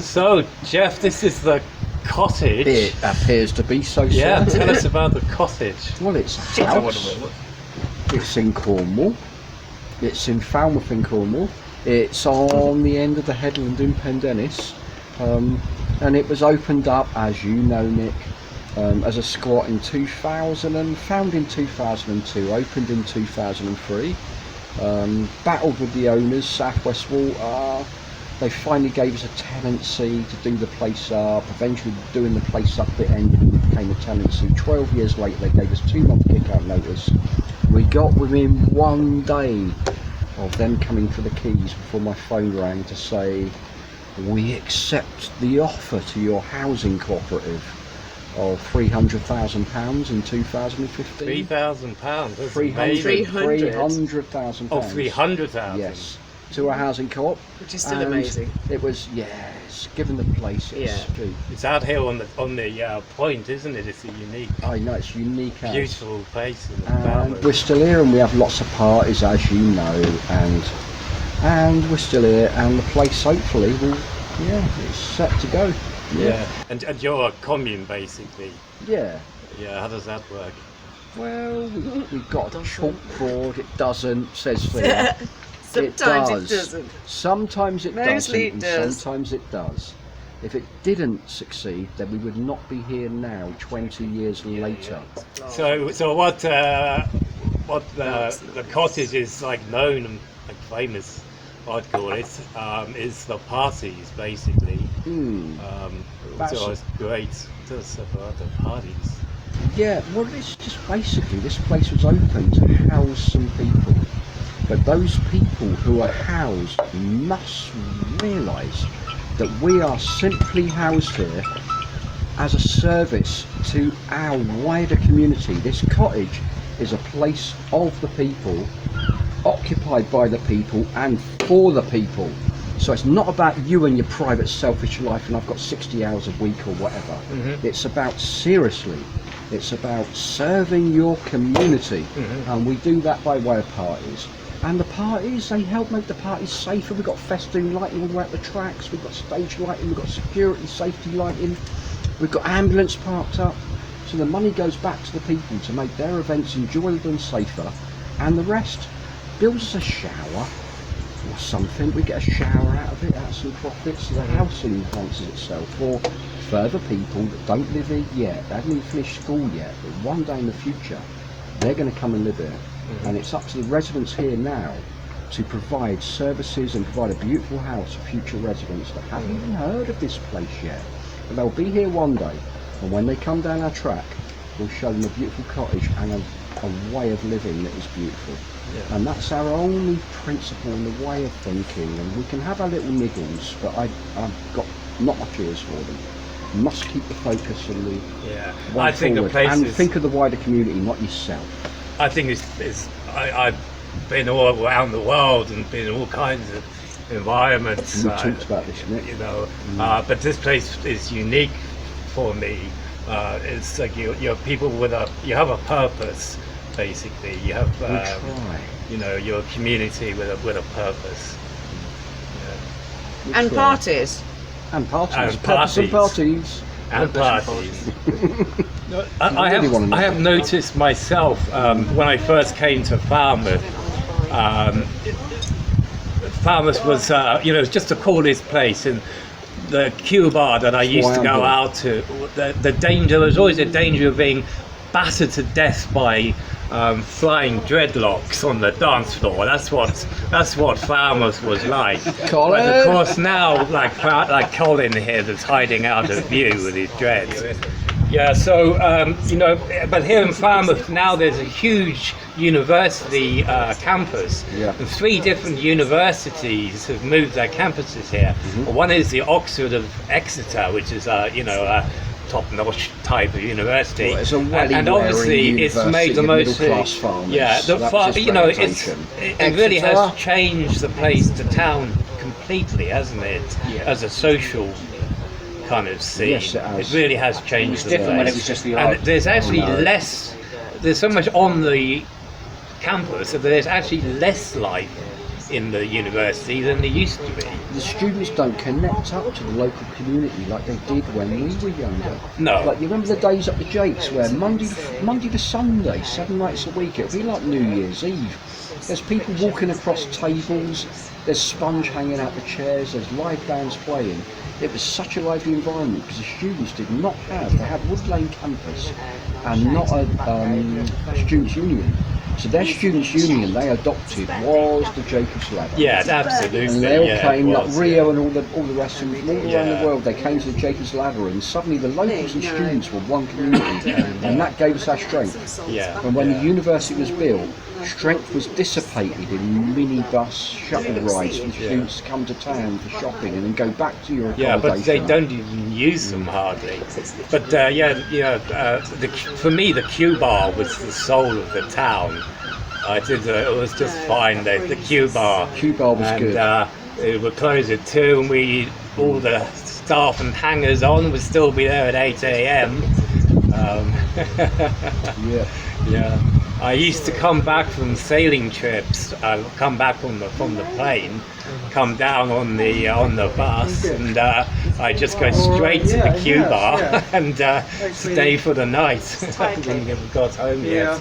So, Jeff, this is the cottage. It appears to be so. Yeah, sir. tell us about the cottage. Well, it's a house. It's in Cornwall. It's in Falmouth in Cornwall. It's on the end of the headland in Pendennis. And it was opened up, as you know, Nick, as a squat in 2000 and found in 2002, opened in 2003. Battled with the owners, South West Water. They finally gave us a tenancy to do the place up. Eventually doing the place up bit ended and it became a tenancy. 12 years later they gave us 2-month kick-out notice. We got within 1 day of them coming for the keys before my phone rang to say, we accept the offer to your housing cooperative of £300,000 in 2015. £3,000. That's amazing. 300,000 Oh, 300,000. Yes, to a housing co-op, which is still and amazing. It was, yes, given the place. It's out here on the point, isn't it? It's a unique. I know it's unique. Beautiful place. And we're still here, and we have lots of parties, as you know, and we're still here, and the place hopefully will, it's set to go. Yeah. And you're a commune basically. Yeah. Yeah. How does that work? Well, we've got a chalkboard. It doesn't, says there. Sometimes it doesn't. Sometimes it Mostly doesn't, it does. and sometimes it does. If it didn't succeed, then we would not be here now, 20 years later. So what the cottage is like known and like famous, I'd call it, is the parties basically. So it's great. Tell us about the parties. Yeah, well, it's just basically this place was open to house some people. But those people who are housed must realise that we are simply housed here as a service to our wider community. This cottage is a place of the people, occupied by the people and for the people. So it's not about you and your private selfish life and I've got 60 hours a week or whatever. It's about, seriously, it's about serving your community. And we do that by way of parties. And the parties, they help make the parties safer. We've got festoon lighting all the way up the tracks, we've got stage lighting, we've got security, safety lighting, we've got ambulance parked up. So the money goes back to the people to make their events enjoyable and safer. And the rest builds us a shower or something. We get a shower out of it, out of some profits. So the house enhances itself. Or further people that don't live here yet, they haven't even finished school yet, but one day in the future, they're going to come and live here. And it's up to the residents here now to provide services and provide a beautiful house for future residents that haven't even heard of this place yet. But they'll be here one day, and when they come down our track, we'll show them a beautiful cottage and a way of living that is beautiful. And that's our only principle and the way of thinking. And we can have our little niggles, but I've got not much ears for them. You must keep the focus on the way I think forward, the place and is, think of the wider community, not yourself. I think I've been all around the world and been in all kinds of environments. We talked about this, Nick. You know, but this place is unique for me. It's like you're people you have a purpose, basically. You have your community with a purpose. And parties. And parties. And Purpose and parties. parties. And parties. I have noticed myself when I first came to Falmouth. Falmouth was, it's just the coolest place, and the Q bar that I used to go out to. The danger, there was always a danger of being battered to death by flying dreadlocks on the dance floor. That's what Falmouth was like. Colin. But of course now, like Colin here, that's hiding out of view with his dreads. Yeah. So but here in Falmouth now there's a huge university campus. Yeah. And 3 different universities have moved their campuses here. One is the Oxford of Exeter, which is top-notch type of university, well, it's a and obviously it's made the most middle-class farmers. It really has changed the place, the town completely, hasn't it? As a social kind of scene. Yes, it has. It really has changed. It's different when it was just the and art. there's actually there's so much on the campus that there's actually less life in the university than there used to be. The students don't connect up to the local community like they did when we were younger. No. Like, you remember the days up the Jakes where Monday to Sunday, 7 nights a week, it'd be like New Year's Eve. There's people walking across tables, there's sponge hanging out the chairs, there's live bands playing. It was such a lively environment because the students did not have, they had Wood Lane campus and not a students' union. So their students' union they adopted was the Jacob's Ladder. Yeah, absolutely. And they all yeah, came, it like was, Rio and all the rest of them, all around Yeah. the world, they came to the Jacob's Ladder, and suddenly the locals and students were one community, and that gave us our strength. Yeah. And when yeah. the university was built, strength was dissipated in minibus shuttle rides for the students to come to town for shopping and then go back to your Yeah, but they accommodation. don't even use them hardly. But for me, the Q bar was the soul of the town. It was just fine. The Q bar. Q bar was and, good. It would close at 2, and all the staff and hangers on would still be there at 8 a.m. Yeah. Yeah, I used to come back from sailing trips. I would come back from the plane, come down on the bus, and I just go straight to the Q bar and stay for the night when we got home. Yeah.